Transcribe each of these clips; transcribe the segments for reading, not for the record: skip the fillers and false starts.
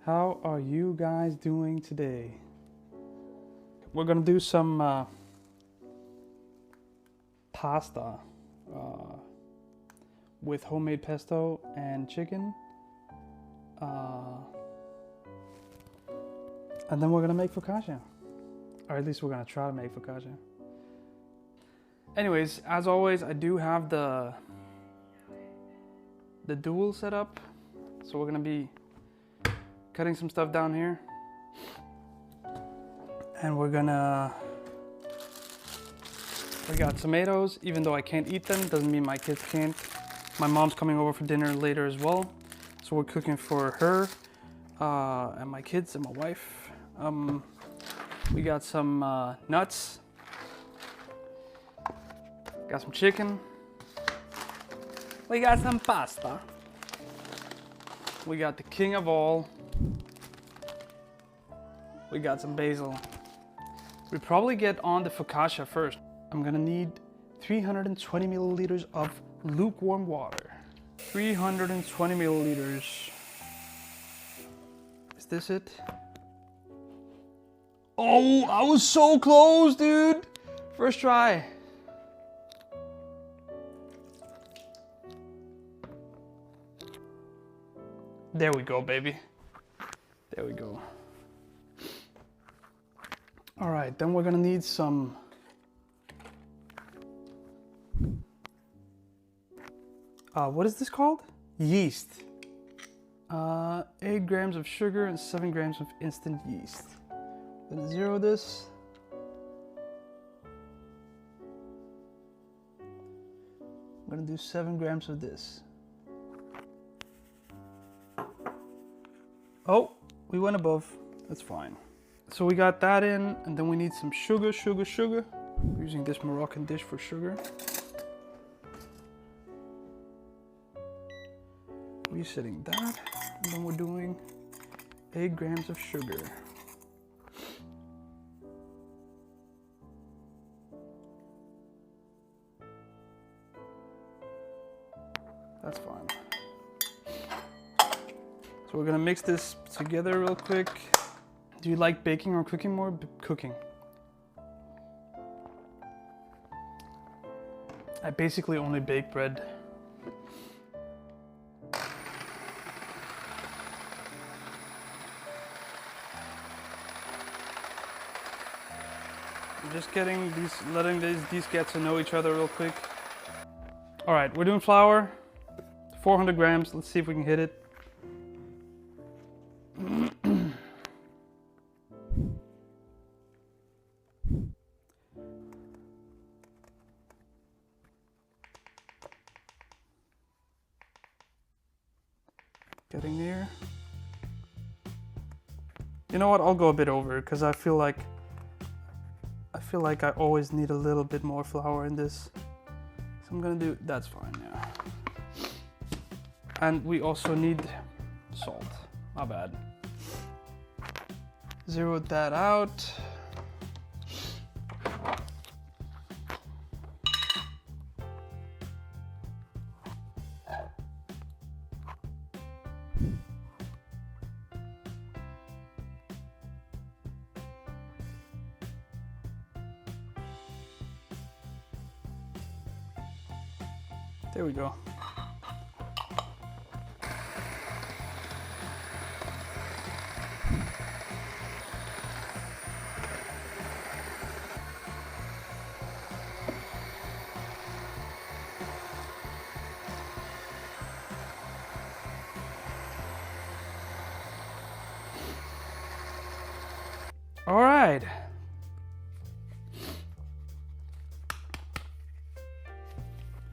How are you guys doing today? We're gonna do some pasta with homemade pesto and chicken. And then we're gonna make focaccia. Or at least we're gonna try to make focaccia. Anyways, as always, I do have the dual set up. So we're gonna be cutting some stuff down here. And we got tomatoes, even though I can't eat them, doesn't mean my kids can't. My mom's coming over for dinner later as well. So we're cooking for her and my kids and my wife. We got some nuts. Got some chicken. We got some pasta. We got the king of all. We got some basil. We probably get on the focaccia first. I'm gonna need 320 milliliters of lukewarm water. 320 milliliters. Is this it? Oh, I was so close, dude. First try. There we go, baby. There we go. All right, then we're gonna need some what is this called? Yeast. 8 grams of sugar and 7 grams of instant yeast. I'm gonna zero this. I'm gonna do 7 grams of this. Oh, we went above. That's fine. So we got that in, and then we need some sugar. We're using this Moroccan dish for sugar. Resetting that, and then we're doing 8 grams of sugar. That's fine. So we're gonna mix this together real quick. Do you like baking or cooking more? Cooking. I basically only bake bread. I'm just letting these get to know each other real quick. All right, we're doing flour, 400 grams. Let's see if we can hit it. Getting there. You know what? I'll go a bit over because I feel like I always need a little bit more flour in this. So I'm gonna do, that's fine, yeah. And we also need salt. My bad. Zeroed that out. There we go. All right.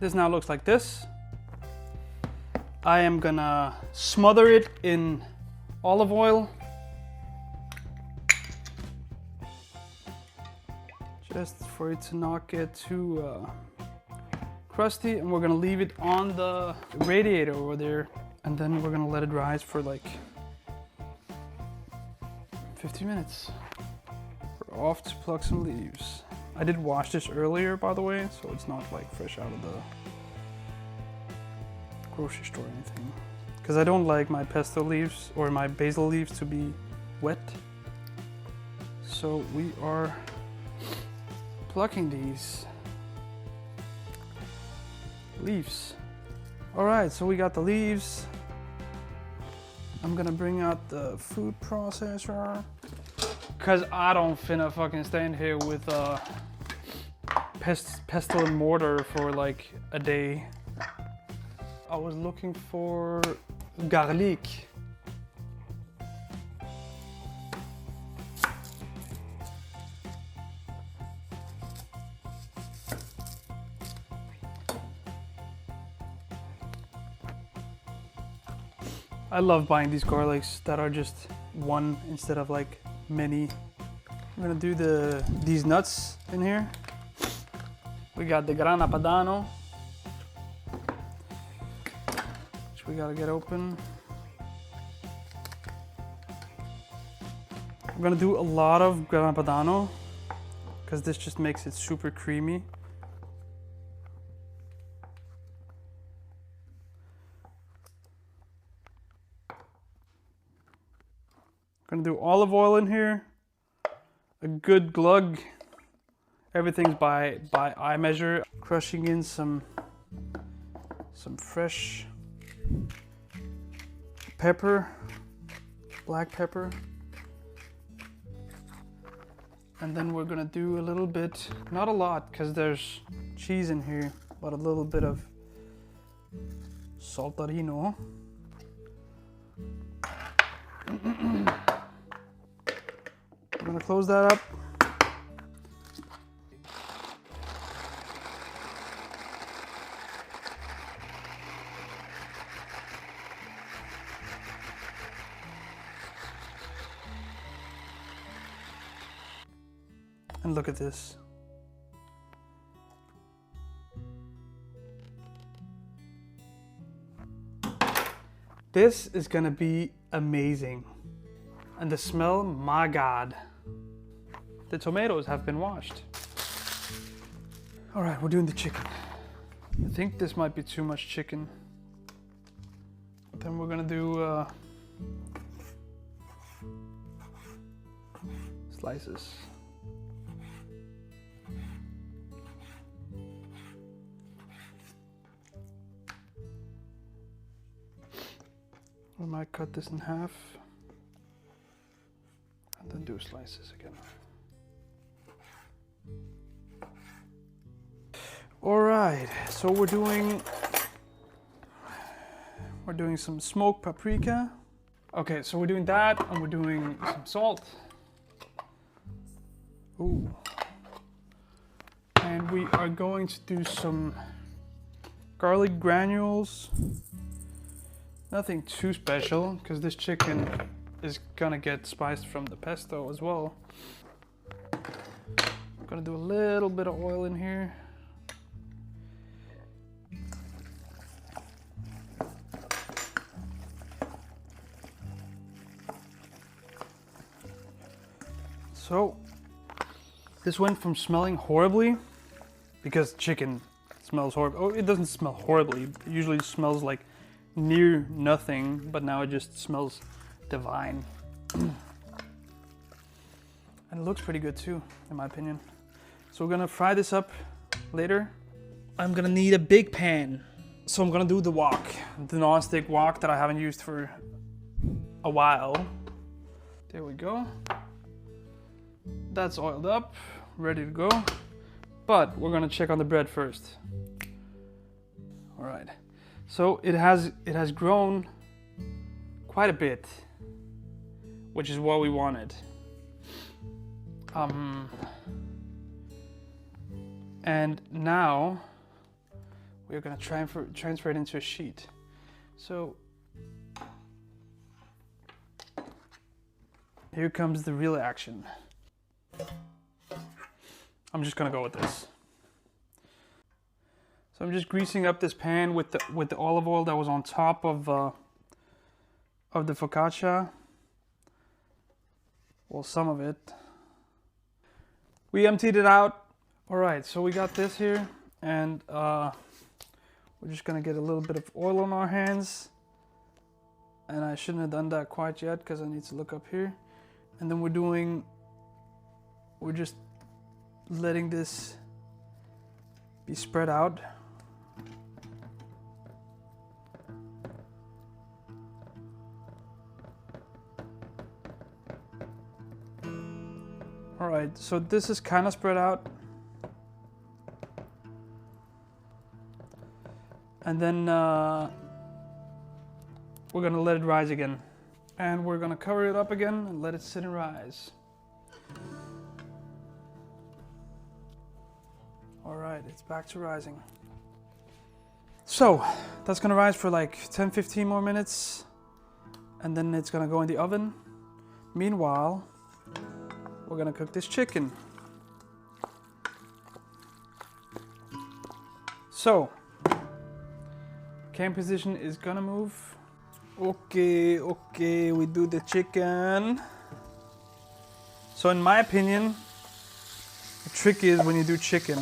This now looks like this. I am gonna smother it in olive oil. Just for it to not get too crusty. And we're gonna leave it on the radiator over there. And then we're gonna let it rise for like 15 minutes. We're off to pluck some leaves. I did wash this earlier, by the way, so it's not like fresh out of the grocery store or anything. because I don't like my pesto leaves or my basil leaves to be wet. So we are plucking these leaves. All right, so we got the leaves. I'm gonna bring out the food processor because I don't finna fucking stand here with pestle and mortar for like a day. I was looking for garlic. I love buying these garlics that are just one instead of like many. I'm gonna do these nuts in here. We got the grana padano, which we gotta get open. I'm gonna do a lot of grana padano because this just makes it super creamy. Gonna do olive oil in here, a good glug. Everything's by eye measure. Crushing in some fresh pepper, black pepper. And then we're gonna do a little bit, not a lot because there's cheese in here, but a little bit of saltarino. I'm gonna close that up. And look at this. This is gonna be amazing. And the smell, my God. The tomatoes have been washed. All right, we're doing the chicken. I think this might be too much chicken. Then we're gonna do slices. We might cut this in half and then do slices again. All right, so we're doing some smoked paprika. Okay, so we're doing that and we're doing some salt. Ooh. And we are going to do some garlic granules. Nothing too special because this chicken is gonna get spiced from the pesto as well. I'm gonna do a little bit of oil in here. So this went from smelling horribly, because chicken smells horrible. Oh, it doesn't smell horribly. It usually smells like near nothing, but now it just smells divine. And it looks pretty good too, in my opinion. So we're gonna fry this up later. I'm gonna need a big pan. So I'm gonna do the wok, the non-stick wok that I haven't used for a while. There we go. That's oiled up, ready to go. But we're gonna check on the bread first. All right. So it has grown quite a bit, which is what we wanted. And now we're gonna transfer it into a sheet. So here comes the real action. I'm just gonna go with this. So I'm just greasing up this pan with the olive oil that was on top of the focaccia. Well, some of it. We emptied it out. All right, so we got this here, and we're just gonna get a little bit of oil on our hands And I shouldn't have done that quite yet because I need to look up here. And then we're just letting this be spread out. All right, so this is kind of spread out. And then we're gonna let it rise again. And we're gonna cover it up again and let it sit and rise. All right, it's back to rising. So that's gonna rise for like 10-15 more minutes. And then it's gonna go in the oven. Meanwhile, we're gonna cook this chicken. So, cam position is gonna move. Okay, we do the chicken. So in my opinion, the trick is when you do chicken,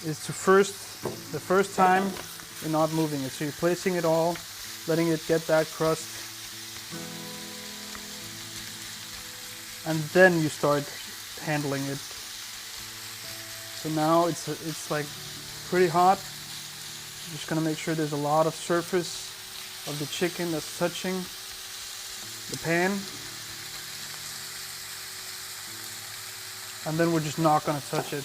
is to the first time, you're not moving it. So you're placing it all, letting it get that crust. And then you start handling it. So now it's like pretty hot. Just gonna make sure there's a lot of surface of the chicken that's touching the pan. And then we're just not gonna touch it.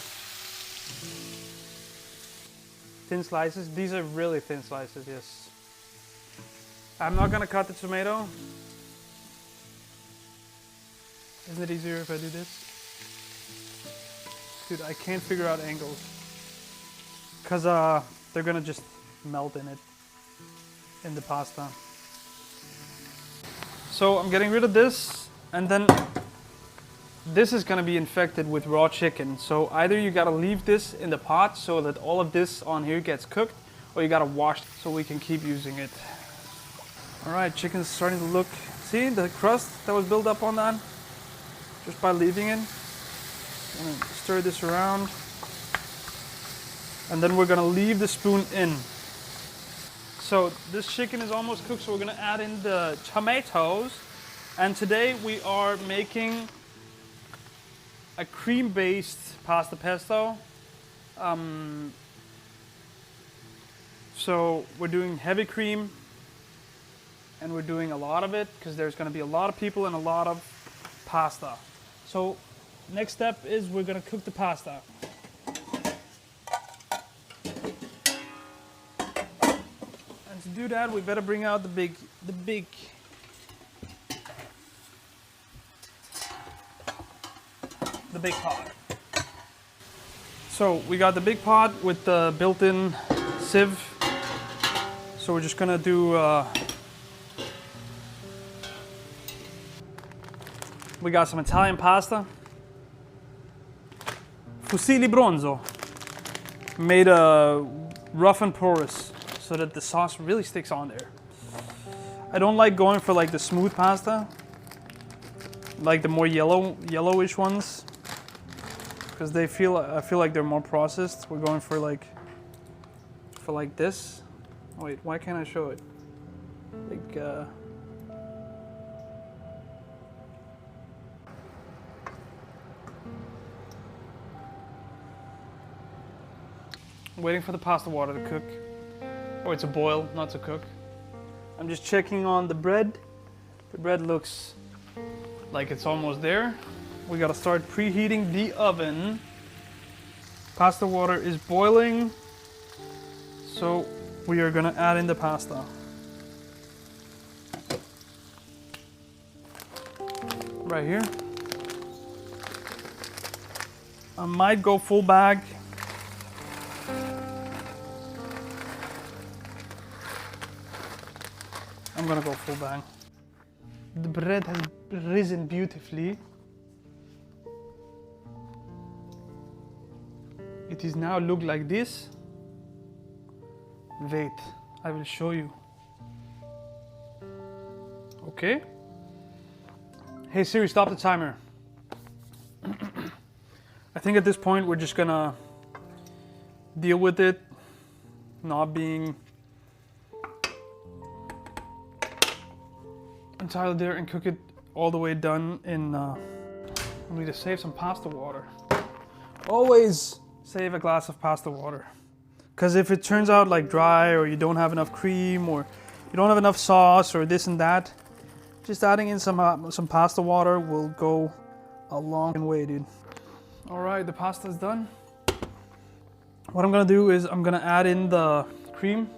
Thin slices, these are really thin slices, yes. I'm not gonna cut the tomato. Isn't it easier if I do this? Dude, I can't figure out angles. Cause they're gonna just melt in the pasta. So I'm getting rid of this, and then this is gonna be infected with raw chicken. So either you gotta leave this in the pot so that all of this on here gets cooked, or you gotta wash it so we can keep using it. All right, chicken's starting to look, see the crust that was built up on that? Just by leaving it. I'm gonna stir this around. And then we're gonna leave the spoon in. So this chicken is almost cooked, so we're gonna add in the tomatoes. And today we are making a cream-based pasta pesto. So we're doing heavy cream, and we're doing a lot of it because there's gonna be a lot of people and a lot of pasta. So next step is we're gonna cook the pasta. And to do that, we better bring out the big pot. So we got the big pot with the built-in sieve. So we're just gonna do we got some Italian pasta. Fusilli bronzo. Made rough and porous so that the sauce really sticks on there. I don't like going for like the smooth pasta, like the more yellowish ones, because I feel like they're more processed. We're going for like this. Wait, why can't I show it? Like waiting for the pasta water to cook. Or it's a boil, not to cook. I'm just checking on the bread. The bread looks like it's almost there. We gotta start preheating the oven. Pasta water is boiling. So we are gonna add in the pasta. Right here. I might go full bag. I'm gonna go full bag. The bread has risen beautifully. It is now look like this. Wait, I will show you. Okay. Hey Siri, stop the timer. I think at this point we're just gonna deal with it not being entirely there and cook it all the way done in, I need to save some pasta water. Always save a glass of pasta water. Because if it turns out like dry, or you don't have enough cream, or you don't have enough sauce, or this and that, just adding in some pasta water will go a long way, dude. All right, the pasta's done. What I'm gonna do is I'm gonna add in the cream.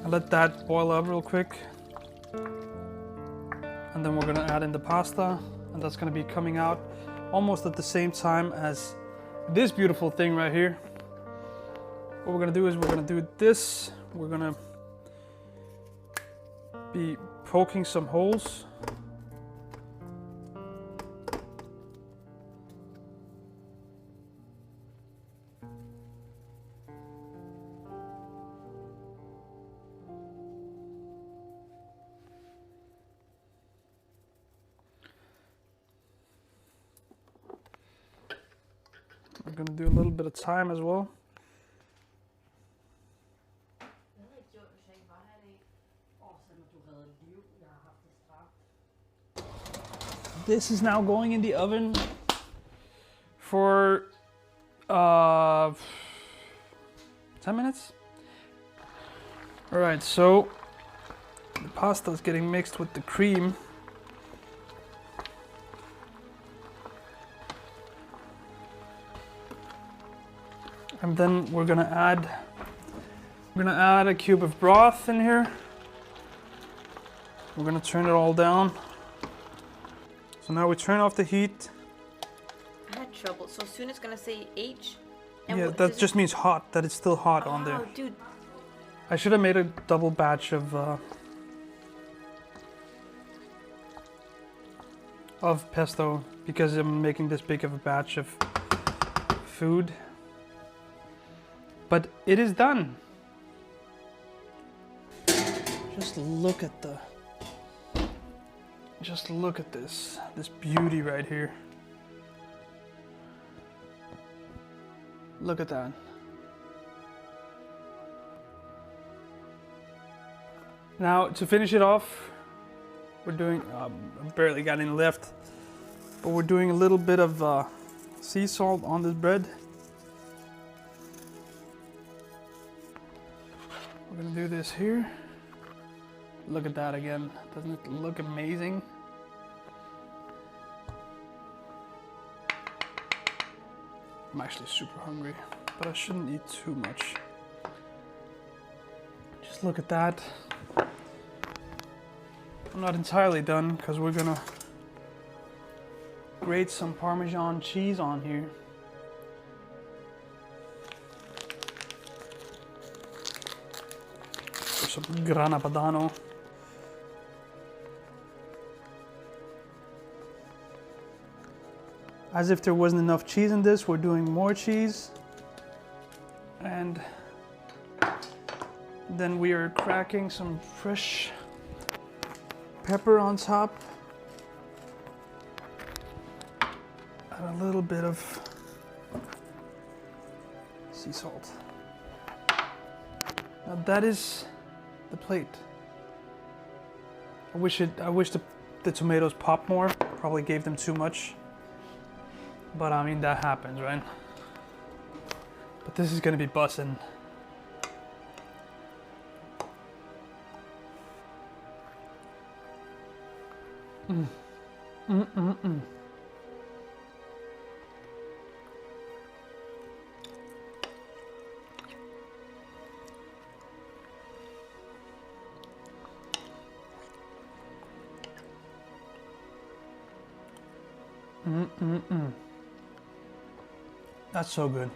And let that boil up real quick. And then we're gonna add in the pasta, and that's gonna be coming out almost at the same time as this beautiful thing right here. What we're gonna do is we're gonna do this. We're gonna be poking some holes. We're gonna do a little bit of thyme as well. This is now going in the oven for 10 minutes. All right, so the pasta is getting mixed with the cream. And then we're gonna add a cube of broth in here. We're gonna turn it all down. So now we turn off the heat. I had trouble. So soon it's gonna say H. And Yeah, that just means hot. That it's still hot on there. Oh, dude. I should have made a double batch of pesto because I'm making this big of a batch of food. But it is done. Just look at this beauty right here. Look at that. Now to finish it off, we're doing, I barely got any left, but we're doing a little bit of sea salt on this bread. We're gonna do this here. Look at that again. Doesn't it look amazing? I'm actually super hungry, but I shouldn't eat too much. Just look at that. I'm not entirely done because we're gonna grate some Parmesan cheese on here. Or some Grana Padano. As if there wasn't enough cheese in this, we're doing more cheese. And then we are cracking some fresh pepper on top. And a little bit of sea salt. Now that is the plate. I wish the tomatoes popped more. Probably gave them too much. But I mean, that happens, right? But this is gonna be bussin'. That's so good.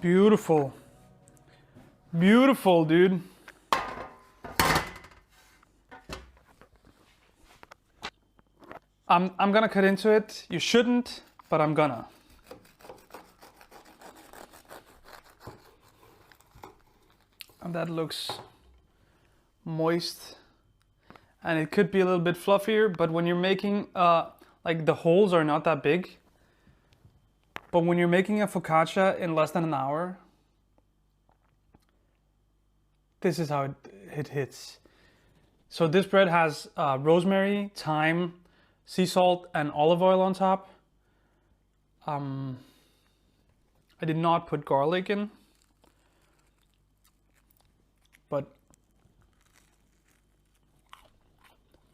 Beautiful. Beautiful, dude. I'm gonna cut into it. You shouldn't, but I'm gonna. that looks moist. And it could be a little bit fluffier, but when you're making, like the holes are not that big. But when you're making a focaccia in less than an hour, this is how it hits. So this bread has rosemary, thyme, sea salt, and olive oil on top. I did not put garlic in, but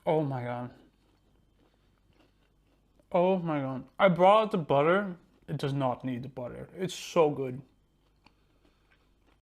oh my god. Oh my god. I brought out the butter. It does not need the butter. It's so good.